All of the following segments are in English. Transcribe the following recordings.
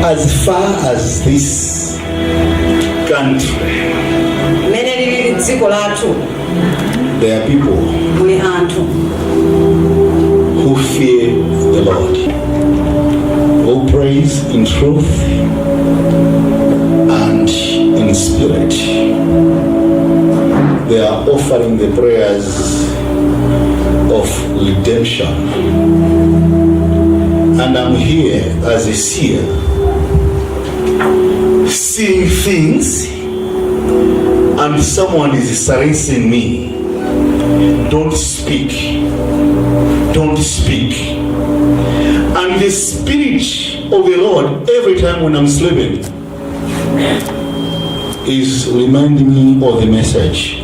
As far as this country, there are people who fear the Lord, who praise in truth and in spirit. They are offering the prayers of redemption. And I'm here as a seer, seeing things, and someone is silencing me. Don't speak. Don't speak. And the Spirit of the Lord, every time when I'm sleeping, is reminding me of the message.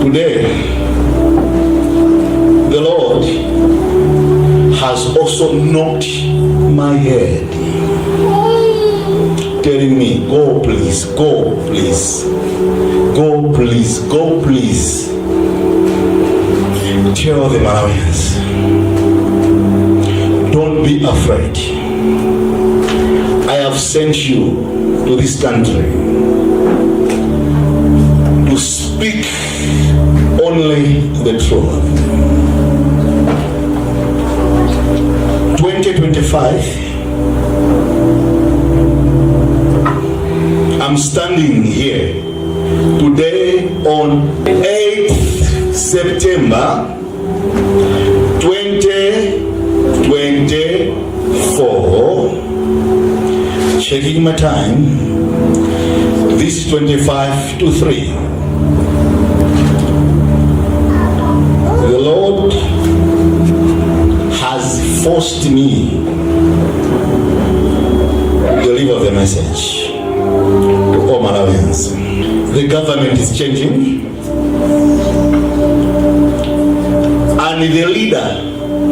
Today, the Lord has also knocked my head, telling me, go please, go please, go please, go please. Tell the Malawians, don't be afraid. I have sent you to this country to speak only the truth. 2025, I'm standing here today on 8th September 2024, checking my time. This is 25 to 3. The Lord has forced me to deliver the message to all Malawians. The government is changing, and the leader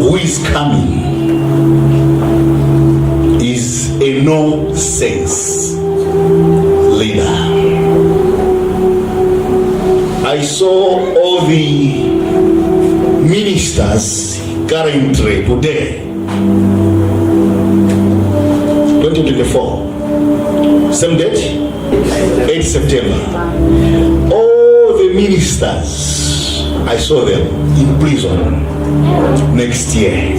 who is coming is a no-sense leader. I saw all the ministers currently today, 2024, same date, 8 September. All the ministers, I saw them in prison next year.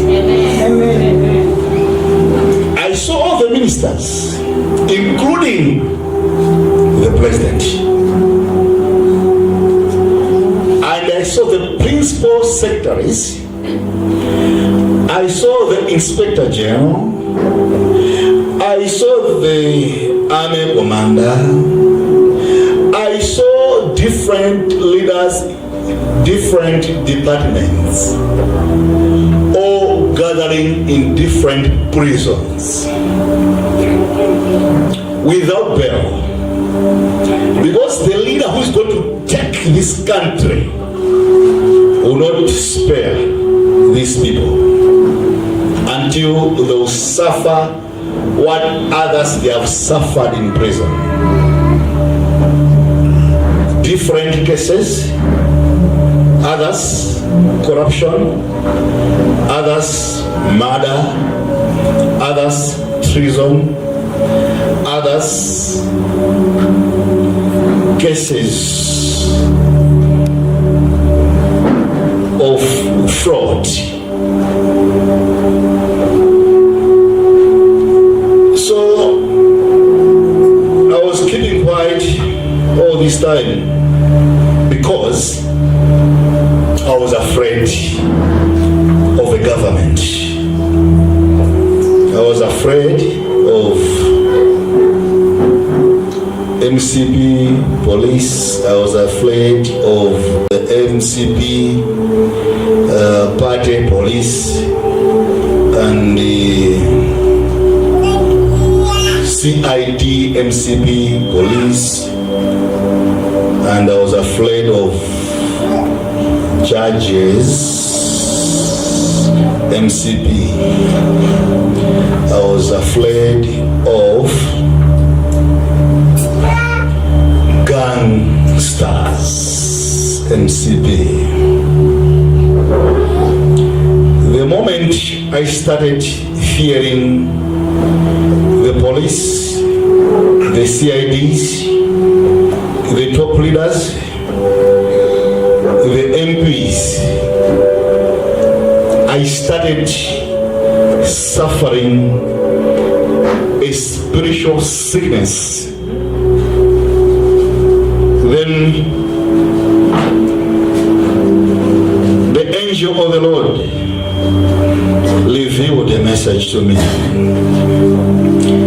I saw all the ministers, including the president. And I saw the principal secretaries. I saw the inspector general. I saw the army commander. I saw different leaders, different departments, all gathering in different prisons without bail. Because the leader who is going to take this country will not spare these people until they will suffer what others they have suffered in prison. Different cases, others corruption, others murder, others treason, others cases of fraud. So I was keeping quiet all this time because I was afraid of the government. I was afraid of MCP police. I was afraid of the MCP party police and the CID MCP police, and I was afraid of judges MCP. I was afraid of gangsters MCP. The moment I started fearing the police, the CIDs, the top leaders, the MPs. I started suffering a spiritual sickness. Then the angel of the Lord revealed a message to me.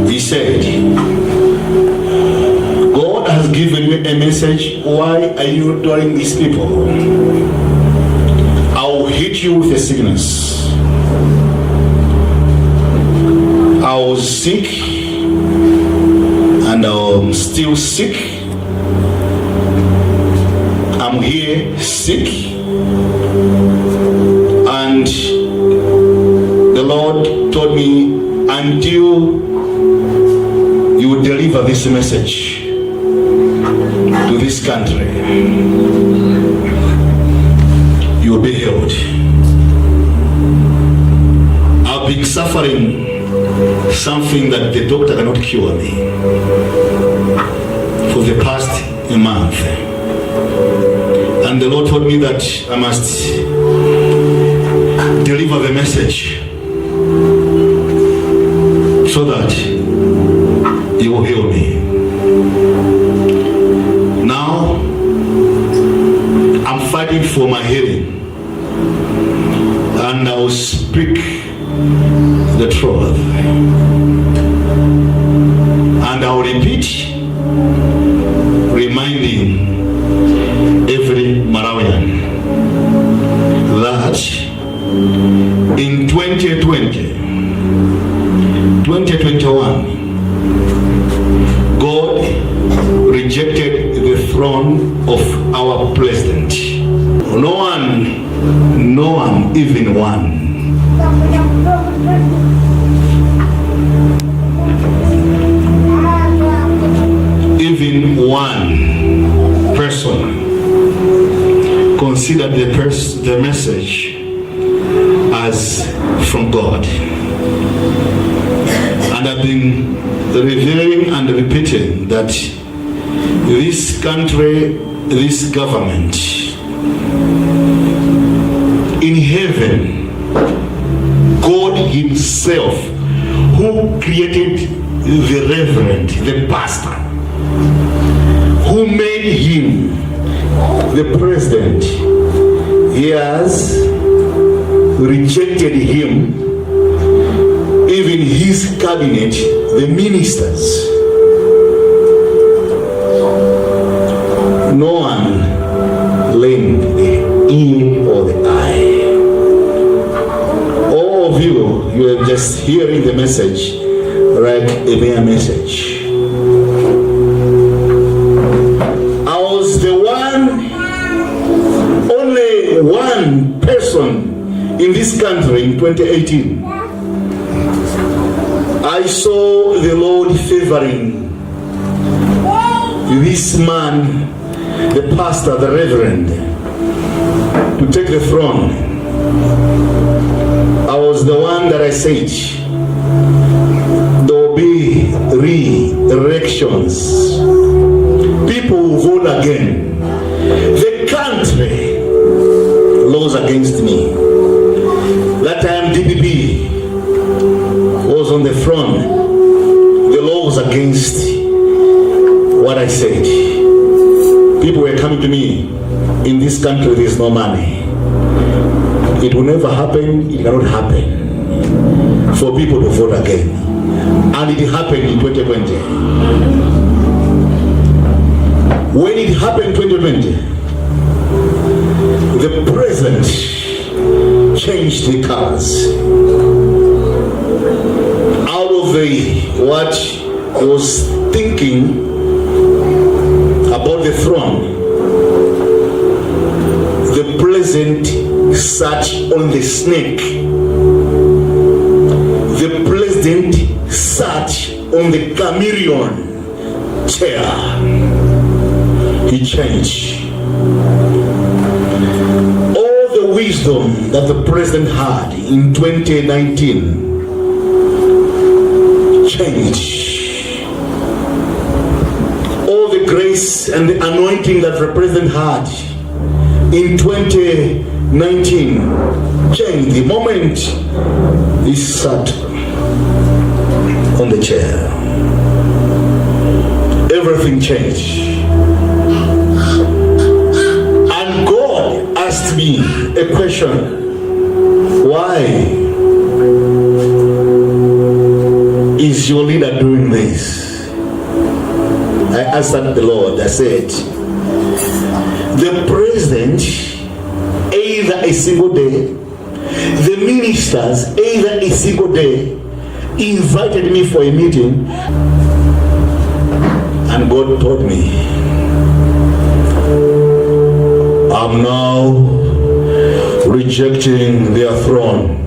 He said, God has given you a message. Why are you doing these people? I'll hit you with a sickness. I was sick and I'm still sick. I'm here sick, and the Lord told me, until you deliver this message to this country, you will be healed. I've been suffering something that the doctor cannot cure me for the past month. And the Lord told me that I must deliver the message so that He will heal me. Now, I'm fighting for my healing, and I will speak the truth. And I will repeat, reminding every Malawian that in 2020, 2021, God rejected the throne of our president. No one, even one. Even one person considered the message as from God. And I've been revealing and repeating that this country, this government, in heaven, God Himself, who created the reverend, the pastor, who made him the president, He has rejected him. Even his cabinet, the ministers, no one lent the ear or the eye. All of you are just hearing the message like a mere message. I was the only one person in this country in 2018. I saw the Lord favoring this man, the pastor, the reverend, to take the throne. I was the one that I said, there will be re-elections. People will vote again. The country laws against me. That time DPP was on the front. The law was against what I said. People were coming to me, in this country there is no money. It will never happen, it cannot happen for people to vote again. And it happened in 2020. When it happened in 2020, the president changed the colors. Out of what he was thinking about the throne, the president sat on the snake. The president sat on the chameleon chair. He changed. All the wisdom that the president had in 2019 change. All the grace and the anointing that the President had in 2019 changed the moment he sat on the chair. Everything changed. And God asked me a question. Why is your leader doing this? I answered the Lord. I said, the president, either a single day, the ministers, either a single day, invited me for a meeting, and God told me, I'm now rejecting their throne.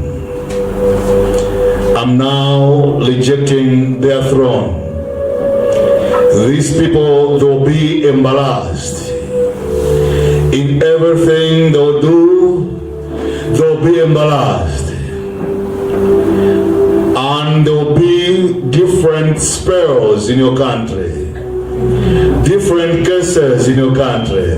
I'm now rejecting their throne. These people, they'll be embarrassed. In everything they'll do, they'll be embarrassed. And there'll be different spells in your country, different cases in your country.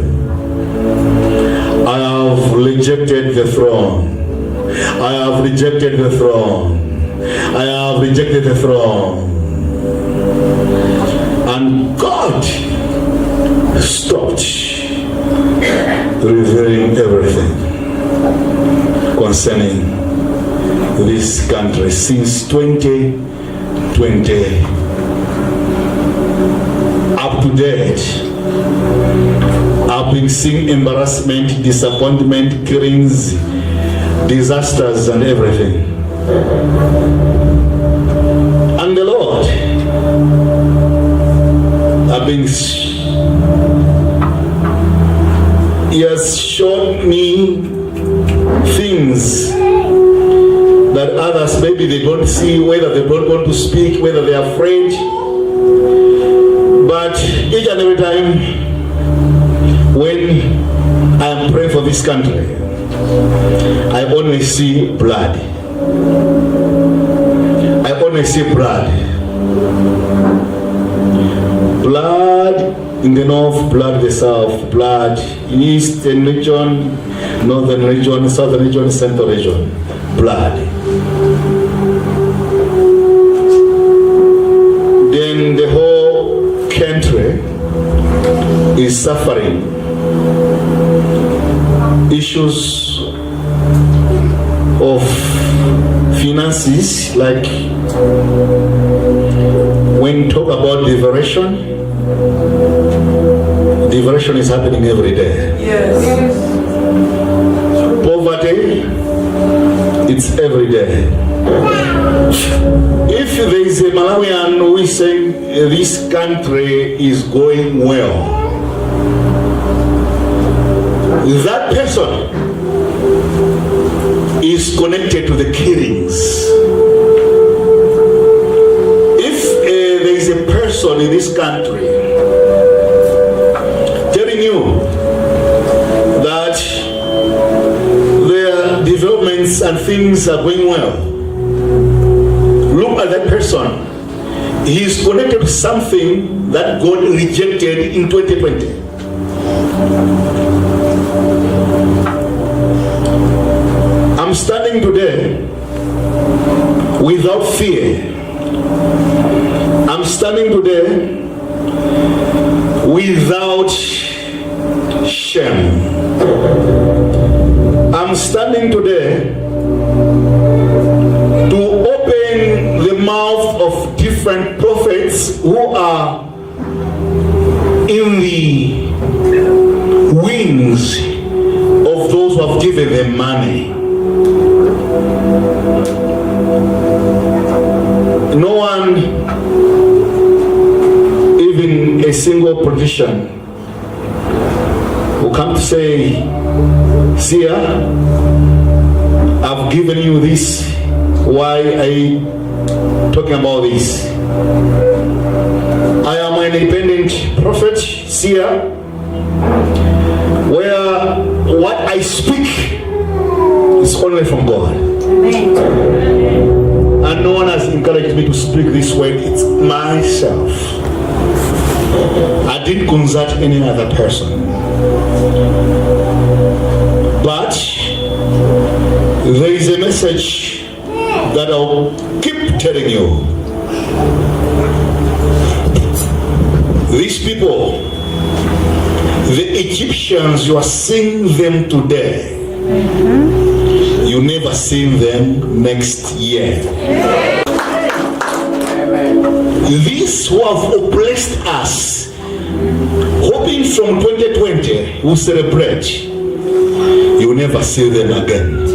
I have rejected the throne. I have rejected the throne. I have rejected the throne. And God stopped revealing everything concerning this country since 2020 up to date. I've been seeing embarrassment, disappointment, killings, disasters and everything. And the Lord He has shown me things that others maybe they don't see, whether they don't want to speak, whether they are afraid. But each and every time when I am praying for this country, I only see blood. I only see blood. Blood in the north, blood in the south, blood in eastern region, northern region, southern region, central region, blood. Then the whole country is suffering issues of finances, like when you talk about devaluation is happening every day. Yes. Poverty, it's every day. If there is a Malawian who is saying this country is going well, that person is connected to the killings. If there is a person in this country telling you that their developments and things are going well, look at that person. He is connected to something that God rejected in 2020. I'm standing today without fear. I'm standing today without shame. I'm standing today to open the mouth of different prophets who are in the wings of those who have given them money. No one, even a single politician, will come to say, see, I've given you this. Why are you talking about this? I am an independent prophet, seer, where what I speak is only from God. Amen. And no one has encouraged me to speak this word. It's myself. I didn't consult any other person. But there is a message that I'll keep telling you. These people, the Egyptians, you are seeing them today. You never see them next year. These who have oppressed us, hoping from 2020 we'll celebrate, you never see them again.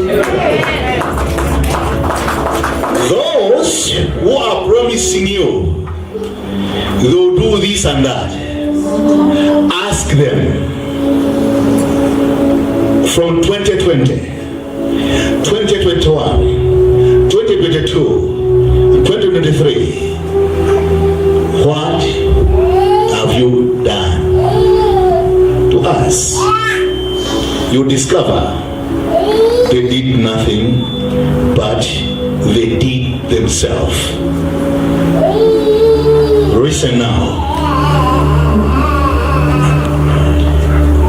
Those who are promising you they'll do this and that, ask them from 2020, 2021, 2022, 2023, what have you done to us? You discover they did nothing, but they did themselves. Listen now.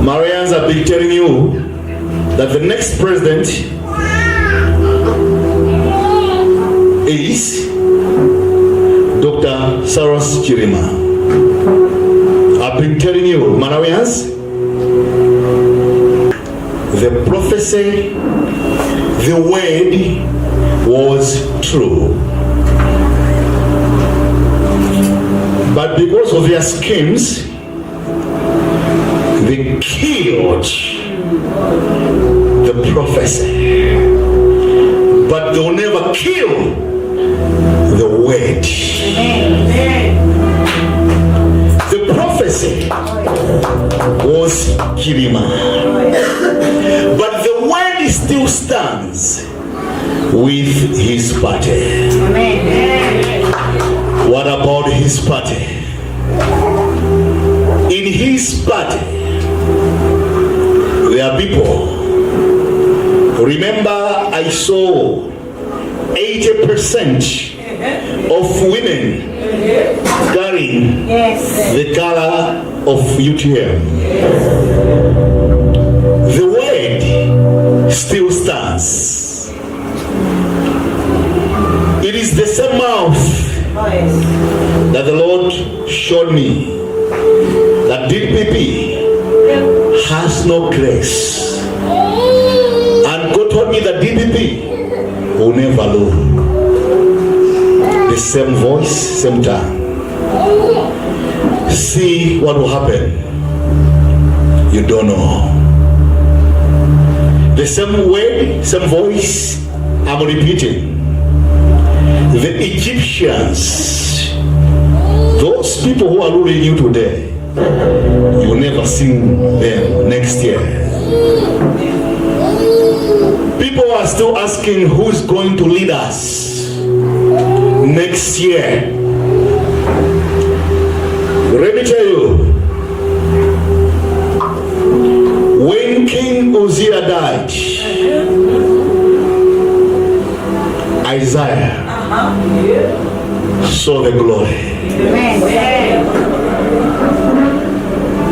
Marians have been telling you that the next president is Dr. Lazarus Chakwera. I've been telling you, Malawians, the prophecy, the word was true. But because of their schemes, they killed the prophecy. But they'll never kill the word. The prophecy was Chakwera, but the word still stands with his party. What about his party? In his party, there are people. Remember, I saw 80% of women carrying the color of UTM. The word still stands. It is the same mouth that the Lord showed me that DPP has no grace, and God told me that DPP will never lose. The same voice, same tongue. See what will happen. You don't know. The same way, same voice. I'm repeating. The Egyptians, those people who are ruling you today, you will never see them next year. People are still asking who is going to lead us next year. Let me tell you, when King Uzziah died, Isaiah saw the glory.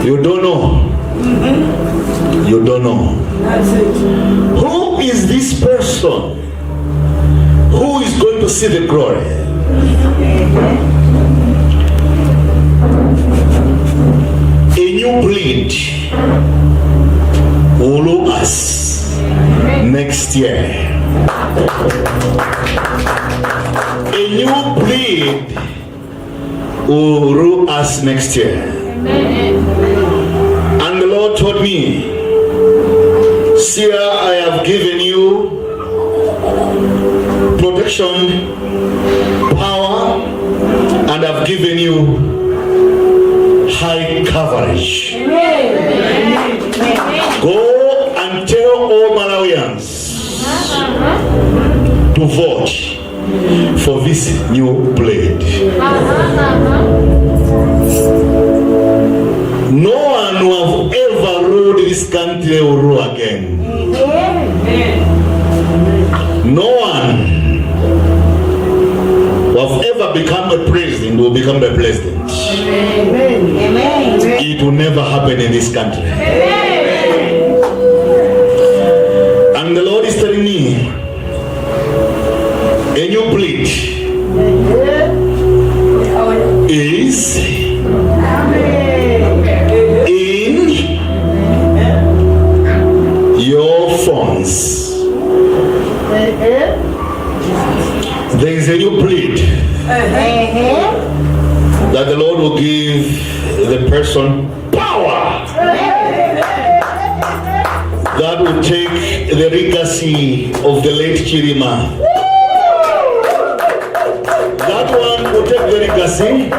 You don't know. You don't know. Who is this person who is going to see the glory? A new breed will rule us next year. A new breed will rule us next year. And the Lord told me, see, I have given you protection, power, and I've given you high coverage. Go and tell all Malawians to vote for this new blade. No one who have ever ruled this country will rule again. No one. become a president will become the president. Amen. Amen. It will never happen in this country. Amen. And the Lord is telling me, a new breed is in your phones. There is a new breed that the Lord will give the person power that will take the legacy of the late Chirima. That one will take the legacy,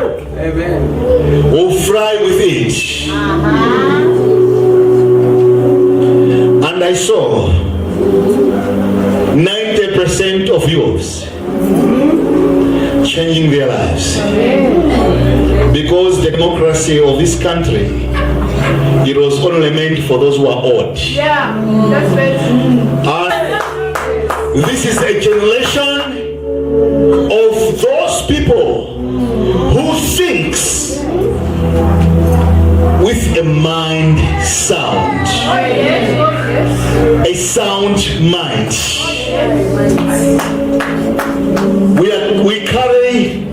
will fly with it. And I saw 90% of youths changing their lives because the democracy of this country, it was only meant for those who are old. Yeah, that's right. This is a generation of those people who thinks with a mind sound. A sound mind. We carry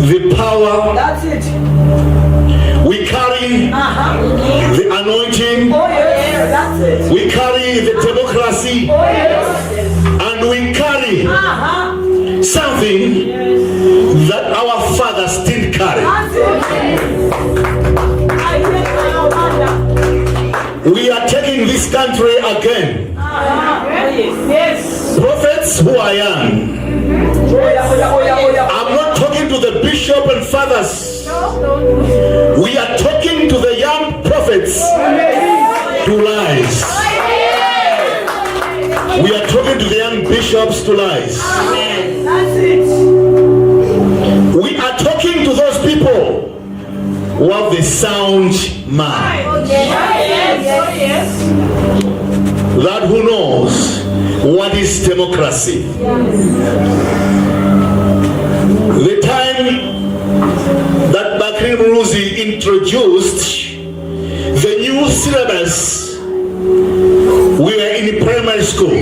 the power. That's it. We carry the anointing. Oh, yes. That's it. We carry the democracy. Oh, yes. And we carry something that our fathers didn't carry. We are taking this country again. Yes. Prophets who are young. I'm not talking to the bishop and fathers. We are talking to the young prophets to lies. We are talking to the young bishops to lies. That's it. We are talking to those people who have the sound mind. Yes. That who knows what is democracy. The time that Bakri Muruzi introduced the new syllabus, we were in primary school.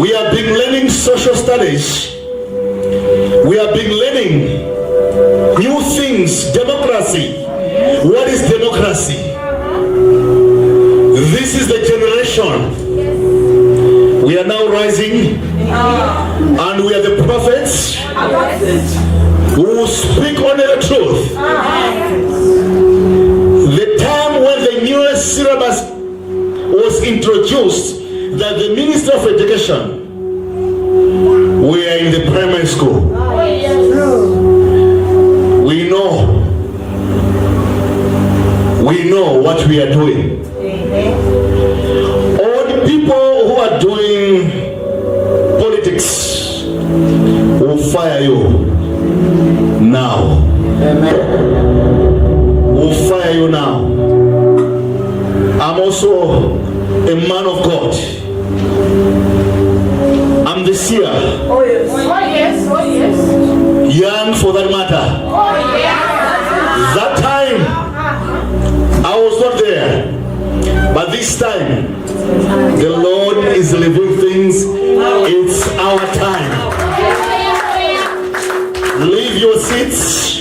We have been learning social studies. We have been learning new things, democracy. What is democracy? This is the generation. We are now rising, and we are the prophets who will speak only the truth. The time when the newest syllabus was introduced, that the Minister of Education, we are in the primary school. We know what we are doing. All the people who are doing politics will fire you now. Will fire you now. I'm also a man of God. I'm the seer. Oh yes. Oh yes. Young for that matter. Oh yes. That time I was not there, but this time the Lord is living things. It's our time. Leave your seats.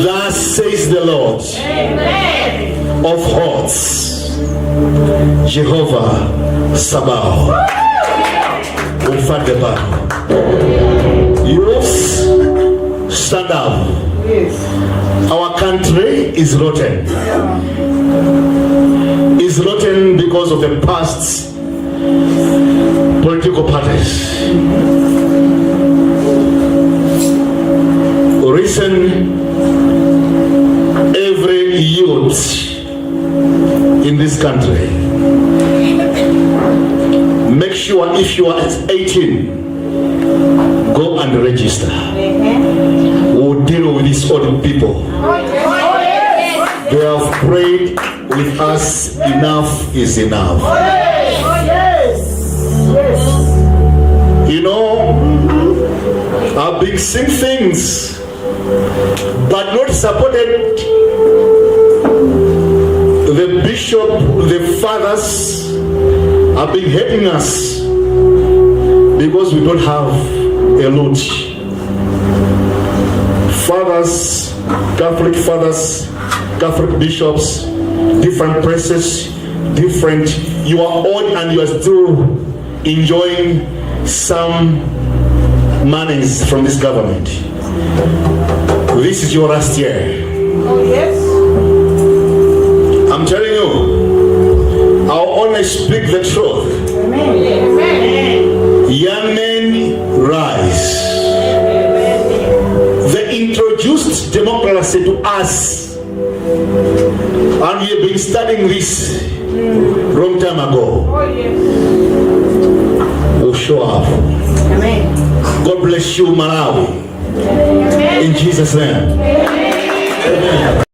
Thus says the Lord of hosts, Jehovah Sabaoth, will fight the battle. Youths, stand up. Our country is rotten. It's rotten because of the past political parties. Listen, every youth in this country, make sure if you are 18, go and register. We'll deal with these old people. They have prayed with us. Enough is enough. You know, being seen things, but not supported. The bishop, the fathers have been helping us because we don't have a lot. Fathers, Catholic bishops, different places, different. You are on and you are still enjoying some monies from this government. This is your last year. Oh, yes. I'm telling you, I'll only speak the truth. Amen. Young men, rise. They introduced democracy to us, and we have been studying this long time ago. Oh, yes. We'll show up. Amen. God bless you, Malawi. Amen. In Jesus' name. Amen. Amen.